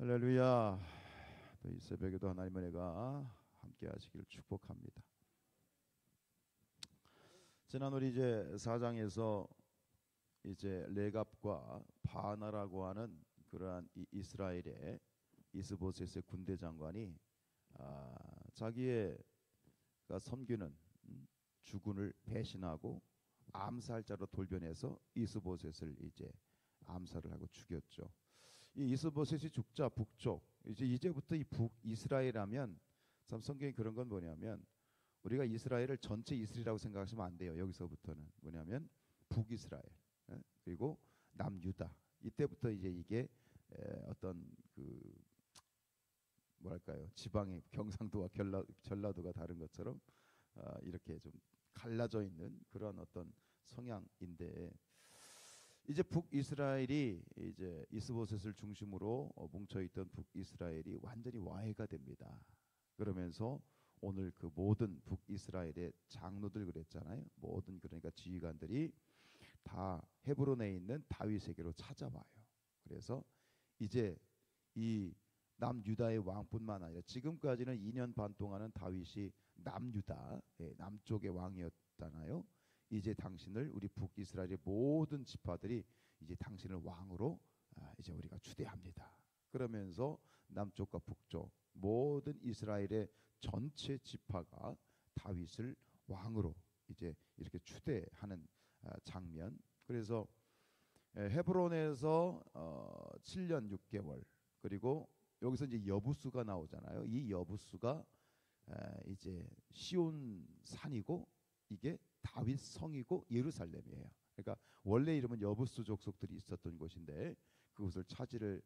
할렐루야. 또 이 새벽에도 하나님의 은혜가 함께 하시기를 축복합니다. 지난 우리 이제 4장에서 이제 레갑과 바나라고 하는 그러한 이스라엘의 이스보셋의 군대 장관이 자기가 섬기는 주군을 배신하고 암살자로 돌변해서 이스보셋을 이제 암살을 하고 죽였죠. 이 이스보셋이 죽자 북쪽 이제부터 이 북이스라엘 하면 참 성경이 그런 건 뭐냐면 우리가 이스라엘을 전체 이스라엘이라고 생각하시면 안 돼요. 여기서부터는 뭐냐면 북이스라엘 그리고 남유다 이때부터 이제 이게 어떤 그 뭐랄까요 지방의 경상도와 전라도가 다른 것처럼 이렇게 좀 갈라져 있는 그런 어떤 성향인데 이제 북이스라엘이 이제 이스보셋을 중심으로 뭉쳐있던 북이스라엘이 완전히 와해가 됩니다. 그러면서 오늘 그 모든 북이스라엘의 장로들 그랬잖아요. 모든 그러니까 지휘관들이 다 헤브론에 있는 다윗에게로 찾아와요. 그래서 이제 이 남유다의 왕뿐만 아니라 지금까지는 2년 반 동안은 다윗이 남유다 남쪽의 왕이었잖아요. 이제 당신을 우리 북이스라엘의 모든 지파들이 이제 당신을 왕으로 이제 우리가 추대합니다. 그러면서 남쪽과 북쪽 모든 이스라엘의 전체 지파가 다윗을 왕으로 이제 이렇게 추대하는 장면. 그래서 헤브론에서 7년 6개월 그리고 여기서 이제 여부수가 나오잖아요. 이 여부수가 이제 시온 산이고 이게 다윗 성이고 예루살렘이에요. 그러니까 원래 이름은 여부수 족속들이 있었던 곳인데 그곳을 차지를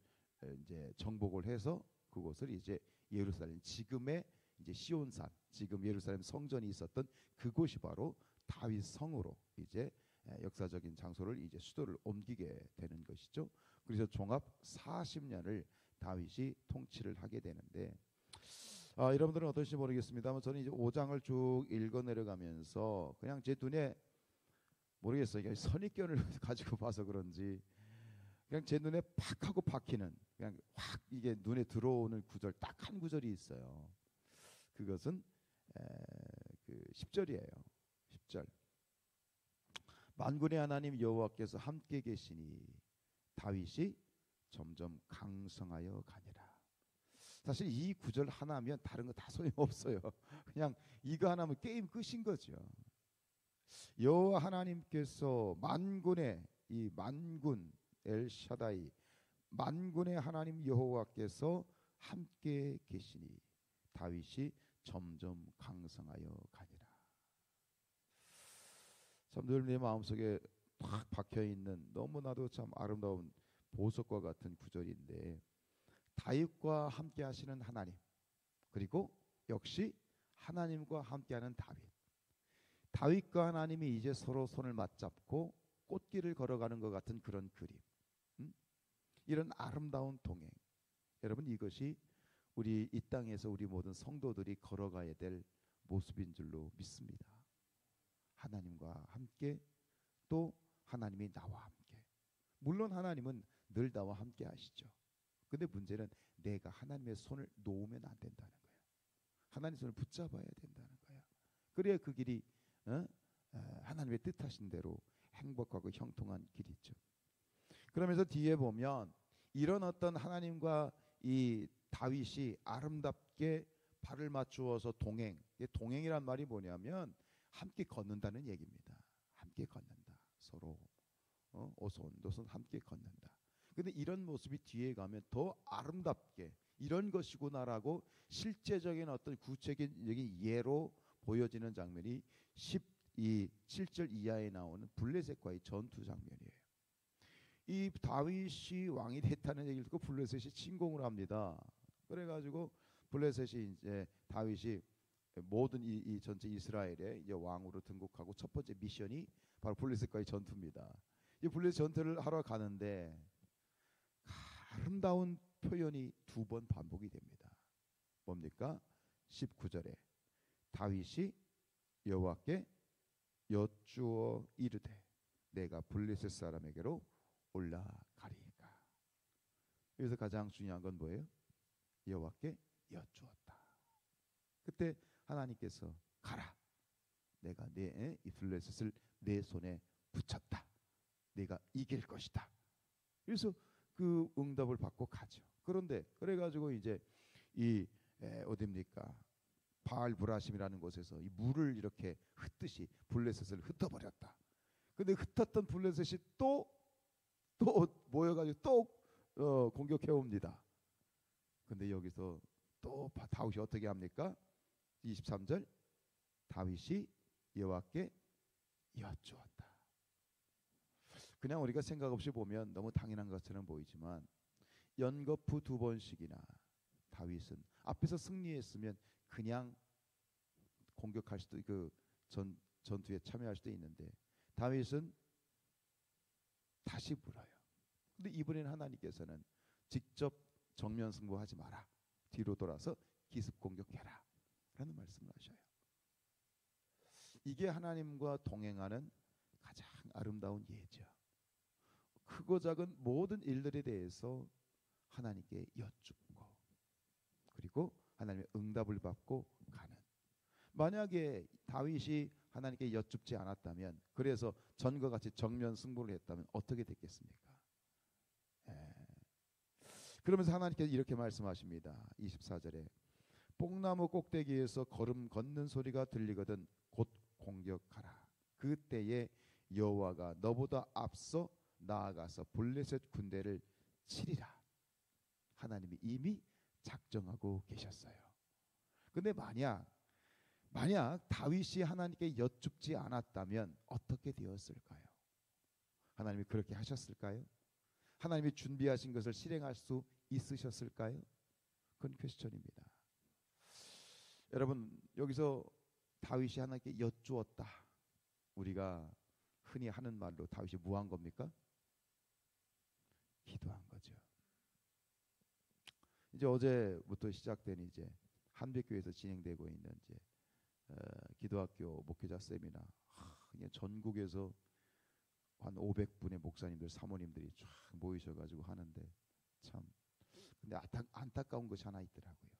이제 정복을 해서 그곳을 이제 예루살렘 지금의 이제 시온산 지금 예루살렘 성전이 있었던 그곳이 바로 다윗 성으로 이제 역사적인 장소를 이제 수도를 옮기게 되는 것이죠. 그래서 종합 40년을 다윗이 통치를 하게 되는데 여러분들은 어떠신지 모르겠습니다만 저는 이제 5장을 쭉 읽어 내려가면서 그냥 제 눈에 모르겠어요. 선입견을 가지고 봐서 그런지 그냥 제 눈에 팍 하고 박히는 그냥 확 이게 눈에 들어오는 구절 딱 한 구절이 있어요. 그것은 그 10절이에요. 10절. 만군의 하나님 여호와께서 함께 계시니 다윗이 점점 강성하여 가니라. 사실 이 구절 하나면 다른 거 다 소용없어요. 그냥 이거 하나면 게임 끝인 거죠. 여호와 하나님께서 만군의 이 만군 엘샤다이 만군의 하나님 여호와께서 함께 계시니 다윗이 점점 강성하여 가니라. 참 늘 내 마음속에 탁 박혀있는 너무나도 참 아름다운 보석과 같은 구절인데 다윗과 함께 하시는 하나님 그리고 역시 하나님과 함께하는 다윗과 하나님이 이제 서로 손을 맞잡고 꽃길을 걸어가는 것 같은 그런 그림 이런 아름다운 동행 여러분 이것이 우리 이 땅에서 우리 모든 성도들이 걸어가야 될 모습인 줄로 믿습니다. 하나님과 함께 또 하나님이 나와 함께 물론 하나님은 늘 나와 함께 하시죠. 근데 문제는 내가 하나님의 손을 놓으면 안 된다는 거예요. 하나님의 손을 붙잡아야 된다는 거야. 그래야 그 길이 하나님의 뜻하신 대로 행복하고 형통한 길이죠. 그러면서 뒤에 보면 이런 어떤 하나님과 이 다윗이 아름답게 발을 맞추어서 동행이란 말이 뭐냐면 함께 걷는다는 얘기입니다. 함께 걷는다. 서로 오손도손 함께 걷는다. 근데 이런 모습이 뒤에 가면 더 아름답게 이런 것이구나라고 실제적인 어떤 구체적인 예로 보여지는 장면이 7절 이하에 나오는 블레셋과의 전투 장면이에요. 이 다윗이 왕이 됐다는 얘기를 듣고 블레셋이 침공을 합니다. 그래가지고 블레셋이 이제 다윗이 모든 이 전체 이스라엘에 이제 왕으로 등극하고 첫 번째 미션이 바로 블레셋과의 전투입니다. 이 블레셋 전투를 하러 가는데 아름다운 표현이 두 번 반복이 됩니다. 뭡니까? 19절에 다윗이 여호와께 여쭈어 이르되 내가 블레셋 사람에게로 올라가리이까. 여기서 가장 중요한 건 뭐예요? 여호와께 여쭈었다. 그때 하나님께서 가라. 내가 이 블레셋을 내 손에 붙였다. 내가 이길 것이다. 그래서 그 응답을 받고 가죠. 그런데 그래가지고 이제 이 어딥니까? 바알브라심이라는 곳에서 이 물을 이렇게 흩듯이 블레셋을 흩어버렸다. 근데 흩었던 블레셋이 또 모여가지고 또 공격해 옵니다. 근데 여기서 또 다윗이 어떻게 합니까? 23절 다윗이 여호와께 여쭈었다. 그냥 우리가 생각 없이 보면 너무 당연한 것처럼 보이지만 연거푸 2번씩이나 다윗은 앞에서 승리했으면 그냥 공격할 수도 전투에 참여할 수도 있는데 다윗은 다시 물어요. 근데 이번에는 하나님께서는 직접 정면 승부하지 마라. 뒤로 돌아서 기습 공격해라. 라는 말씀을 하셔요. 이게 하나님과 동행하는 가장 아름다운 예죠. 크고 작은 모든 일들에 대해서 하나님께 여쭙고 그리고 하나님의 응답을 받고 가는. 만약에 다윗이 하나님께 여쭙지 않았다면, 그래서 전과 같이 정면 승부를 했다면 어떻게 됐겠습니까? 그러면서 하나님께서 이렇게 말씀하십니다. 24절에 뽕나무 꼭대기에서 걸음 걷는 소리가 들리거든 곧 공격하라. 그때에 여호와가 너보다 앞서 나아가서 블레셋 군대를 치리라. 하나님이 이미 작정하고 계셨어요. 근데 만약 다윗이 하나님께 여쭙지 않았다면 어떻게 되었을까요? 하나님이 그렇게 하셨을까요? 하나님이 준비하신 것을 실행할 수 있으셨을까요? 그건 퀘스천입니다. 여러분, 여기서 다윗이 하나님께 여쭈었다. 우리가 흔히 하는 말로 다윗이 뭐 한 겁니까? 기도한 거죠. 이제 어제부터 시작된 이제 한백교회에서 진행되고 있는 이제 기도학교 목회자 세미나, 전국에서 한 500분의 목사님들, 사모님들이 쫙 모이셔가지고 하는데, 참 근데 안타까운 것이 하나 있더라고요.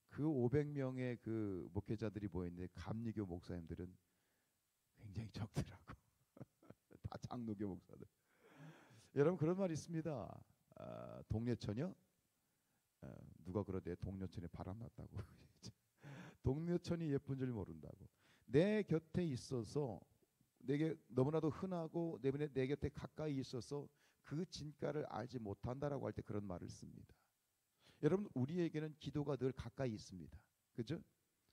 그 500명의 그 목회자들이 모였는데 감리교 목사님들은 굉장히 적더라고. 다 장로교 목사들. 여러분, 그런 말이 있습니다. 동료처녀? 누가 그러대? 동료처녀 바람났다고. 동료천이 예쁜 줄 모른다고. 내 곁에 있어서 내게 너무나도 흔하고 내 곁에 가까이 있어서 그 진가를 알지 못한다라고 할 때 그런 말을 씁니다. 여러분, 우리에게는 기도가 늘 가까이 있습니다. 그죠?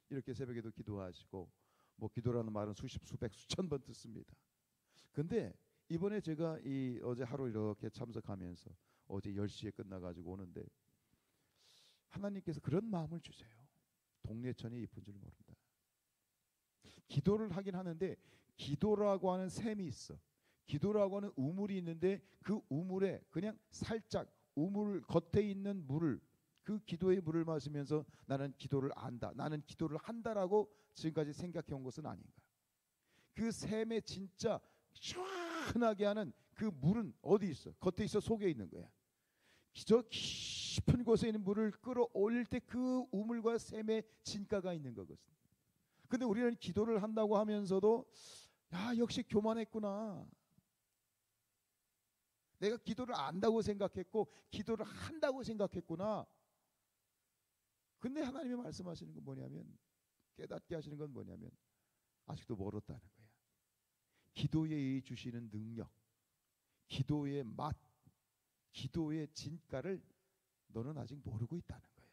이렇게 새벽에도 기도하시고, 뭐 기도라는 말은 수십, 수백, 수천 번 듣습니다. 근데 이번에 제가 어제 하루 이렇게 참석하면서 어제 10시에 끝나가지고 오는데 하나님께서 그런 마음을 주세요. 동네천이 이쁜 줄 모른다. 기도를 하긴 하는데 기도라고 하는 셈이 있어. 기도라고 하는 우물이 있는데 그 우물에 그냥 살짝 우물 겉에 있는 물을, 그 기도의 물을 마시면서 나는 기도를 안다, 나는 기도를 한다라고 지금까지 생각해 온 것은 아닌가. 그 샘에 진짜 시원하게 하는 그 물은 어디 있어? 겉에 있어? 속에 있는 거야? 저 깊은 곳에 있는 물을 끌어올릴 때 그 우물과 샘의 진가가 있는 거거든. 근데 우리는 기도를 한다고 하면서도 역시 교만했구나. 내가 기도를 안다고 생각했고 기도를 한다고 생각했구나. 근데 하나님이 말씀하시는 건 뭐냐면, 깨닫게 하시는 건 뭐냐면 아직도 멀었다는 거야. 기도에 주시는 능력, 기도의 맛, 기도의 진가를 너는 아직 모르고 있다는 거야.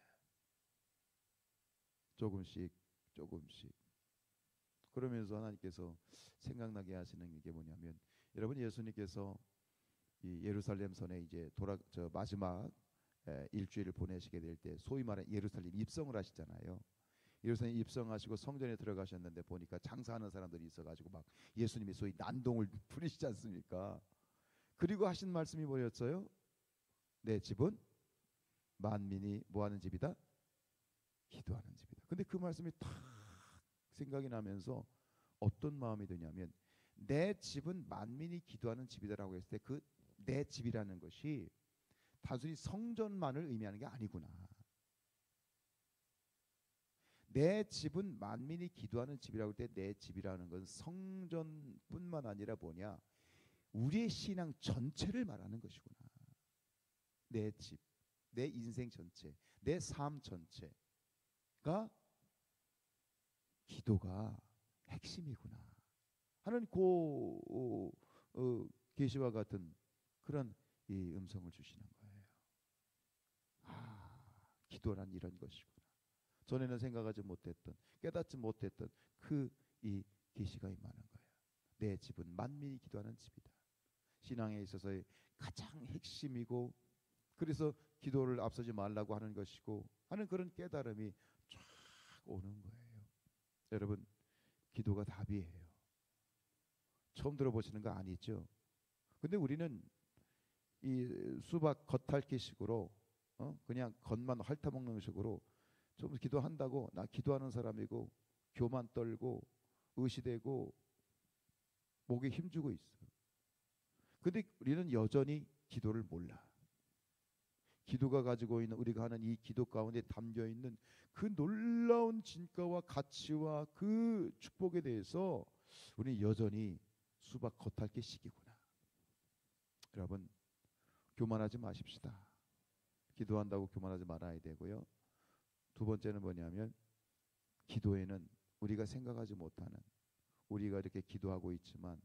조금씩 그러면서 하나님께서 생각나게 하시는 게 뭐냐면, 여러분, 예수님께서 이 예루살렘 선에 이제 마지막 일주일을 보내시게 될 때 소위 말하는 예루살렘 입성을 하시잖아요. 예루살렘 입성하시고 성전에 들어가셨는데 보니까 장사하는 사람들이 있어가지고 막 예수님이 소위 난동을 부리시지 않습니까? 그리고 하신 말씀이 뭐였어요? 내 집은 만민이 뭐하는 집이다? 기도하는 집이다. 근데 그 말씀이 탁 생각이 나면서 어떤 마음이 드냐면, 내 집은 만민이 기도하는 집이다라고 했을 때 그 내 집이라는 것이 단순히 성전만을 의미하는 게 아니구나. 내 집은 만민이 기도하는 집이라고 할 때 내 집이라는 건 성전뿐만 아니라 뭐냐? 우리의 신앙 전체를 말하는 것이구나. 내 집, 내 인생 전체, 내 삶 전체가 기도가 핵심이구나 하는 계시와 같은 그런 이 음성을 주시는 거예요. 기도란 이런 것이구나. 전에는 생각하지 못했던, 깨닫지 못했던 그 이 계시가 임하는 거예요. 내 집은 만민이 기도하는 집이다. 신앙에 있어서의 가장 핵심이고, 그래서 기도를 앞서지 말라고 하는 것이고 하는 그런 깨달음이 쫙 오는 거예요. 여러분, 기도가 답이에요. 처음 들어보시는 거 아니죠? 근데 우리는 이 수박 겉핥기식으로 그냥 겉만 핥아먹는 식으로 좀 기도한다고 나 기도하는 사람이고 교만 떨고 의시되고 목에 힘주고 있어. 근데 우리는 여전히 기도를 몰라. 기도가 가지고 있는, 우리가 하는 이 기도 가운데 담겨 있는 그 놀라운 진가와 가치와 그 축복에 대해서 우리는 여전히 수박 겉핥기 식이구나. 여러분, 교만하지 마십시다. 기도한다고 교만하지 말아야 되고요. 두 번째는 뭐냐면, 기도에는 우리가 생각하지 못하는, 우리가 이렇게 기도하고 있지만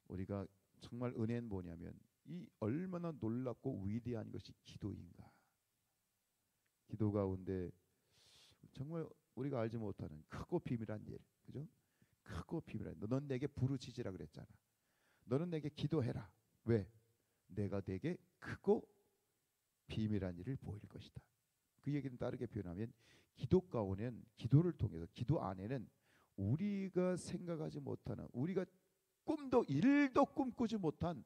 우리가 정말 은혜는 뭐냐면 이 얼마나 놀랍고 위대한 것이 기도인가. 기도 가운데 정말 우리가 알지 못하는 크고 비밀한 일, 그죠? 크고 비밀한, 넌 내게 부르짖으라 그랬잖아. 너는 내게 기도해라. 왜? 내가 내게 크고 비밀한 일을 보일 것이다. 그 얘기는 다르게 표현하면, 기도 가운데는, 기도를 통해서, 기도 안에는 우리가 생각하지 못하는, 우리가 꿈도 일도 꿈꾸지 못한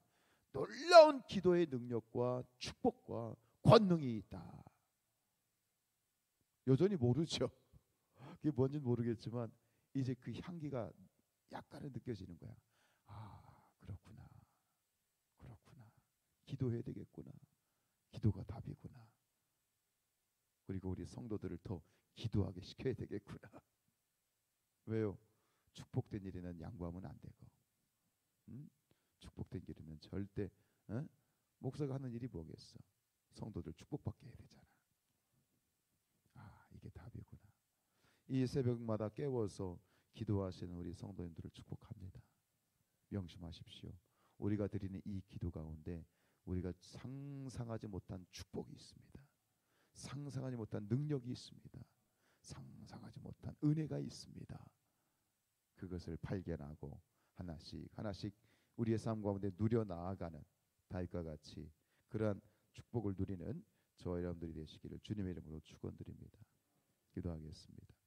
놀라운 기도의 능력과 축복과 권능이 있다. 여전히 모르죠. 그게 뭔지는 모르겠지만 이제 그 향기가 약간은 느껴지는 거야. 그렇구나. 그렇구나. 기도해야 되겠구나. 기도가 답이구나. 그리고 우리 성도들을 더 기도하게 시켜야 되겠구나. 왜요? 축복된 일에는 양보하면 안 되고, 축복된 일에는 절대, 목사가 하는 일이 뭐겠어? 성도들 축복받게 해야 되잖아. 이게 답이구나. 이 새벽마다 깨워서 기도하시는 우리 성도님들을 축복합니다. 명심하십시오. 우리가 드리는 이 기도 가운데 우리가 상상하지 못한 축복이 있습니다. 상상하지 못한 능력이 있습니다. 상상하지 못한 은혜가 있습니다. 그것을 발견하고 하나씩 하나씩 우리의 삶 가운데 누려 나아가는 다윗과 같이 그러한 축복을 누리는 저와 여러분들이 되시기를 주님의 이름으로 축원드립니다. 기도하겠습니다.